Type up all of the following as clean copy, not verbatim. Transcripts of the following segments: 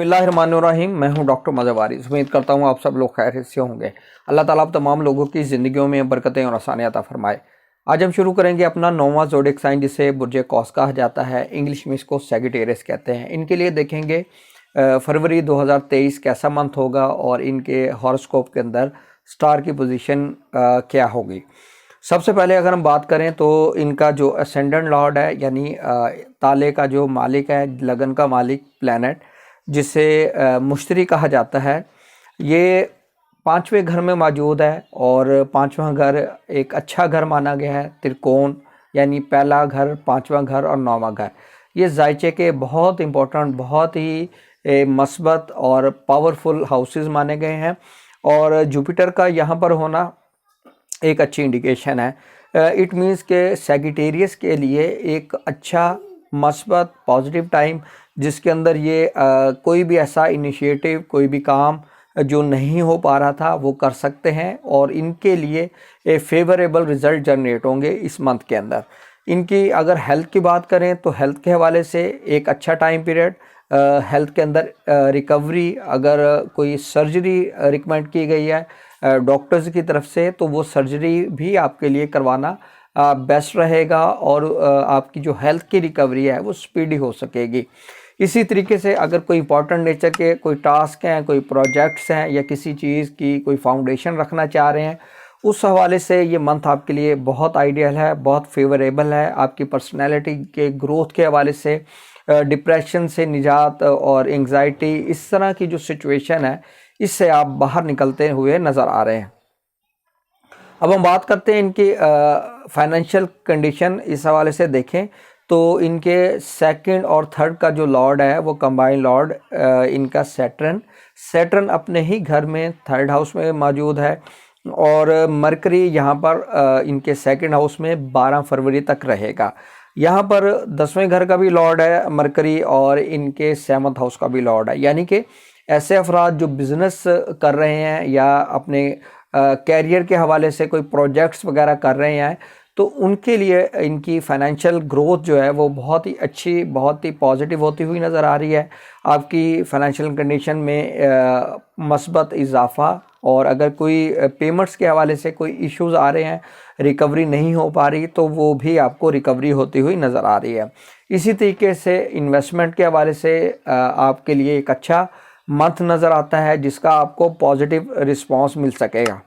बिस्मिल्लाहिर्रहमानिर्रहीम। मैं हूं डॉक्टर मज़हब वारिस। उम्मीद करता हूं आप सब लोग खैरियत से होंगे। अल्लाह ताला आप तमाम लोगों की ज़िंदगियों में बरकतें और आसानियां अता फरमाए। आज हम शुरू करेंगे अपना 9वां ज़ोडिक साइन, जिसे बुर्ज कौस कहा जाता है। इंग्लिश में इसको सैजिटेरियस कहते हैं। इनके लिए देखेंगे फरवरी 2023 कैसा मंथ होगा और इनके हॉरोस्कोप के अंदर स्टार की पोजीशन क्या होगी। सबसे पहले अगर हम बात करें तो इनका जो असेंडेंट लॉर्ड है, यानी ताले का जो मालिक है, लगन का मालिक प्लैनेट, जिसे मुश्तरी कहा जाता है, ये 5वें घर में मौजूद है। और 5वां घर एक अच्छा घर माना गया है, त्रिकोण, यानी पहला घर, 5वां घर और 9वां घर। ये जायचे के बहुत इंपॉर्टेंट, बहुत ही मस्बत और पावरफुल हाउसेस माने गए हैं। और जुपिटर का यहाँ पर होना एक अच्छी इंडिकेशन है। इट मीन्स के सैजिटेरियस के लिए एक अच्छा मस्बत पॉजिटिव टाइम, जिसके अंदर ये कोई भी ऐसा इनिशिएटिव, कोई भी काम जो नहीं हो पा रहा था वो कर सकते हैं और इनके लिए ए फेवरेबल रिजल्ट जनरेट होंगे इस मंथ के अंदर। इनकी अगर हेल्थ की बात करें तो हेल्थ के हवाले से एक अच्छा टाइम पीरियड। हेल्थ के अंदर रिकवरी, अगर कोई सर्जरी रिकमेंड की गई है डॉक्टर्स की तरफ से, तो वो सर्जरी भी आपके लिए करवाना बेस्ट रहेगा और आपकी जो हेल्थ की रिकवरी है वो स्पीडी हो सकेगी। इसी तरीके से अगर कोई इंपॉर्टेंट नेचर के कोई टास्क हैं, कोई प्रोजेक्ट्स हैं या किसी चीज़ की कोई फाउंडेशन रखना चाह रहे हैं, उस हवाले से ये मंथ आपके लिए बहुत आइडियल है, बहुत फेवरेबल है। आपकी पर्सनैलिटी के ग्रोथ के हवाले से, डिप्रेशन से निजात और एंग्जाइटी, इस तरह की जो सिचुएशन है, इससे आप बाहर निकलते हुए नज़र आ रहे हैं। अब हम बात करते हैं इनकी फाइनेंशियल कंडीशन। इस हवाले से देखें तो इनके सेकंड और थर्ड का जो लॉर्ड है वो कंबाइन लॉर्ड इनका सैटर्न अपने ही घर में थर्ड हाउस में मौजूद है। और मरकरी यहाँ पर इनके सेकंड हाउस में 12 फरवरी तक रहेगा। यहाँ पर 10वें घर का भी लॉर्ड है मरकरी और इनके 7th हाउस का भी लॉर्ड है। यानी कि ऐसे अफराद जो बिज़नेस कर रहे हैं या अपने कैरियर के हवाले से कोई प्रोजेक्ट्स वगैरह कर रहे हैं, तो उनके लिए इनकी फाइनेंशियल ग्रोथ जो है वो बहुत ही अच्छी, बहुत ही पॉजिटिव होती हुई नज़र आ रही है। आपकी फाइनेंशियल कंडीशन में मस्बत इजाफा, और अगर कोई पेमेंट्स के हवाले से कोई इश्यूज़ आ रहे हैं, रिकवरी नहीं हो पा रही, तो वो भी आपको रिकवरी होती हुई नज़र आ रही है। इसी तरीके से इन्वेस्टमेंट के हवाले से आपके लिए एक अच्छा मंथ नज़र आता है, जिसका आपको पॉजिटिव रिस्पांस मिल सकेगा।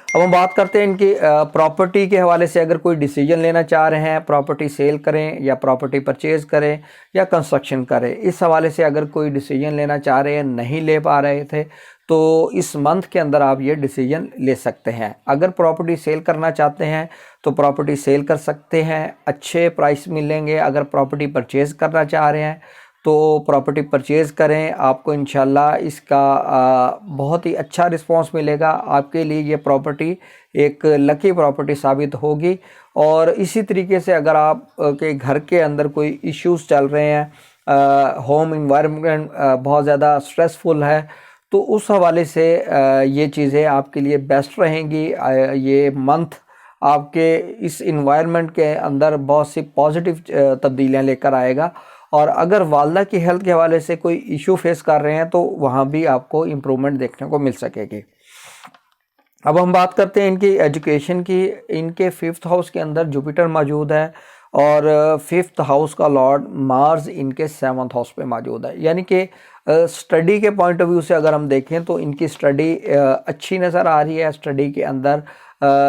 अब हम बात करते हैं इनकी प्रॉपर्टी के हवाले से। अगर कोई डिसीजन लेना चाह रहे हैं, प्रॉपर्टी सेल करें या प्रॉपर्टी परचेज़ करें या कंस्ट्रक्शन करें, इस हवाले से अगर कोई डिसीजन लेना चाह रहे हैं, नहीं ले पा रहे थे, तो इस मंथ के अंदर आप ये डिसीजन ले सकते हैं। अगर प्रॉपर्टी सेल करना चाहते हैं तो प्रॉपर्टी सेल कर सकते हैं, अच्छे प्राइस मिलेंगे। अगर प्रॉपर्टी परचेज़ करना चाह रहे हैं तो प्रॉपर्टी परचेज़ करें, आपको इंशाल्लाह इसका बहुत ही अच्छा रिस्पांस मिलेगा। आपके लिए ये प्रॉपर्टी एक लकी प्रॉपर्टी साबित होगी। और इसी तरीके से अगर आप के घर के अंदर कोई इश्यूज़ चल रहे हैं, होम इन्वायरमेंट बहुत ज़्यादा स्ट्रेसफुल है, तो उस हवाले से ये चीज़ें आपके लिए बेस्ट रहेंगी। ये मंथ आपके इस इन्वायरमेंट के अंदर बहुत सी पॉजिटिव तब्दीलियाँ लेकर आएगा। और अगर वालदा की हेल्थ के हवाले से कोई इशू फेस कर रहे हैं तो वहाँ भी आपको इम्प्रूवमेंट देखने को मिल सकेगी। अब हम बात करते हैं इनकी एजुकेशन की। इनके 5th हाउस के अंदर जुपिटर मौजूद है और 5th हाउस का लॉर्ड मार्स इनके 7th हाउस पे मौजूद है। यानी कि स्टडी के पॉइंट ऑफ व्यू से अगर हम देखें तो इनकी स्टडी अच्छी नज़र आ रही है। स्टडी के अंदर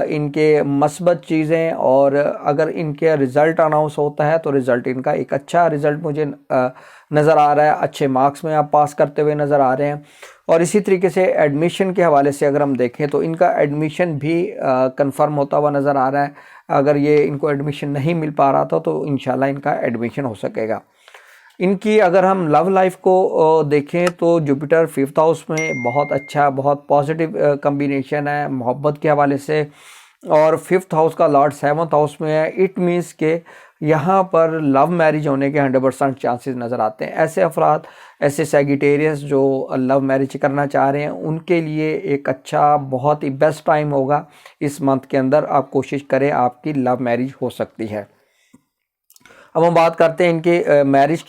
इनके मस्बत चीज़ें, और अगर इनके रिज़ल्ट अनाउंस होता है तो रिज़ल्ट इनका एक अच्छा रिज़ल्ट मुझे नज़र आ रहा है। अच्छे मार्क्स में आप पास करते हुए नज़र आ रहे हैं। और इसी तरीके से एडमिशन के हवाले से अगर हम देखें तो इनका एडमिशन भी कंफर्म होता हुआ नज़र आ रहा है। अगर ये इनको एडमिशन नहीं मिल पा रहा था तो इंशाल्लाह इनका एडमिशन हो सकेगा। इनकी अगर हम लव लाइफ को देखें तो जुपिटर 5th हाउस में बहुत अच्छा, बहुत पॉजिटिव कम्बिनेशन है मोहब्बत के हवाले से। और 5th हाउस का लॉर्ड 7th हाउस में है। इट मीन्स के यहाँ पर लव मैरिज होने के 100% चांसेस नज़र आते हैं। ऐसे अफराद, ऐसे सैजिटेरियस जो लव मैरिज करना चाह रहे हैं, उनके लिए एक अच्छा, बहुत ही बेस्ट टाइम होगा इस मंथ के अंदर। आप कोशिश करें, आपकी लव मैरिज हो सकती है। अब हम बात करते हैं इनके मैरिज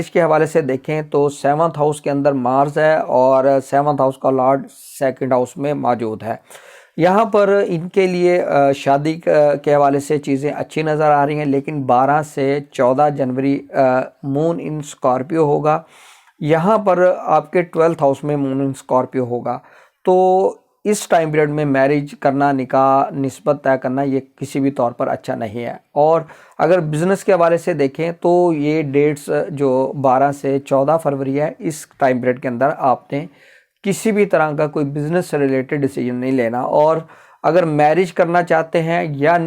के हवाले से देखें तो 7th हाउस के अंदर मार्स है और 7th हाउस का लॉर्ड 2nd हाउस में मौजूद है। यहाँ पर इनके लिए शादी के हवाले से चीज़ें अच्छी नज़र आ रही हैं, लेकिन 12 से 14 जनवरी मून इन स्कॉर्पियो होगा। यहाँ पर आपके 12th हाउस में मून इन स्कॉर्पियो होगा, तो इस टाइम पीरियड में मैरिज करना, निकाह निस्बत तय करना ये किसी भी तौर पर अच्छा नहीं है। और अगर बिज़नेस के हवाले से देखें तो ये डेट्स जो 12 से 14 फरवरी है, इस टाइम पीरियड के अंदर आपने किसी भी तरह का कोई बिज़नेस से रिलेटेड डिसीजन नहीं लेना। और अगर मैरिज करना चाहते हैं या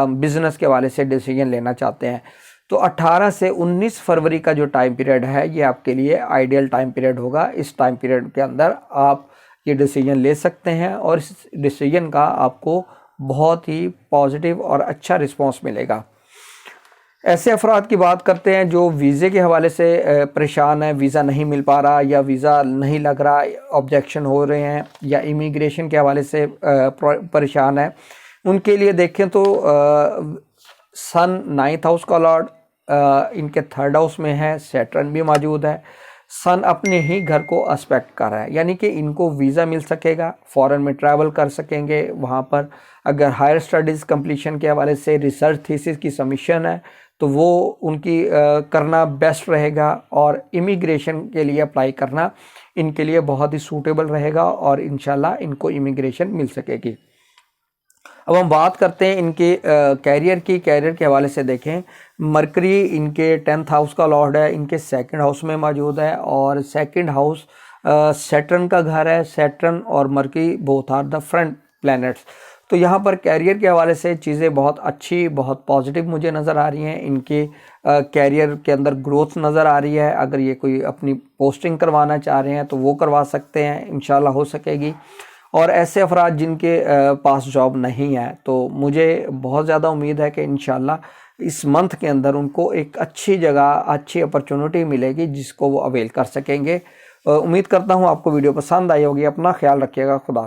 बिज़नेस के हवाले से डिसीजन लेना चाहते हैं तो 18 से 19 फरवरी का जो टाइम पीरियड है ये आपके लिए आइडियल टाइम पीरियड होगा। इस टाइम पीरियड के अंदर आप ये डिसीजन ले सकते हैं और इस डिसीजन का आपको बहुत ही पॉजिटिव और अच्छा रिस्पांस मिलेगा। ऐसे अफराद की बात करते हैं जो वीज़े के हवाले से परेशान है, वीज़ा नहीं मिल पा रहा या वीज़ा नहीं लग रहा, ऑब्जेक्शन हो रहे हैं या इमिग्रेशन के हवाले से परेशान है, उनके लिए देखें तो सन 9th हाउस का लॉर्ड इनके 3rd हाउस में है, सैटर्न भी मौजूद है। सन अपने ही घर को एस्पेक्ट कर रहा है, यानी कि इनको वीज़ा मिल सकेगा, फॉरेन में ट्रैवल कर सकेंगे। वहाँ पर अगर हायर स्टडीज़ कंप्लीशन के हवाले से रिसर्च थीसिस की सबमिशन है तो वो उनकी करना बेस्ट रहेगा और इमिग्रेशन के लिए अप्लाई करना इनके लिए बहुत ही सूटेबल रहेगा और इंशाल्लाह इनको इमिग्रेशन मिल सकेगी। अब हम बात करते हैं इनके कैरियर की। कैरियर के हवाले से देखें, मरकरी इनके 10th हाउस का लॉर्ड है, इनके 2nd हाउस में मौजूद है और 2nd हाउस सैटर्न का घर है। सैटर्न और Mercury both are the front planets. तो यहाँ पर कैरियर के हवाले से चीज़ें बहुत अच्छी, बहुत पॉजिटिव मुझे नज़र आ रही हैं। इनके कैरियर के अंदर ग्रोथ नज़र आ रही है। अगर ये कोई अपनी पोस्टिंग करवाना चाह रहे हैं तो वो करवा सकते हैं, इंशाल्लाह हो सकेगी। और ऐसे अफराद जिनके पास जॉब नहीं है तो मुझे बहुत ज़्यादा उम्मीद है कि इंशाल्लाह इस मंथ के अंदर उनको एक अच्छी जगह, अच्छी अपॉर्चुनिटी मिलेगी जिसको वो अवेल कर सकेंगे। उम्मीद करता हूँ आपको वीडियो पसंद आई होगी। अपना ख्याल रखिएगा। खुदा।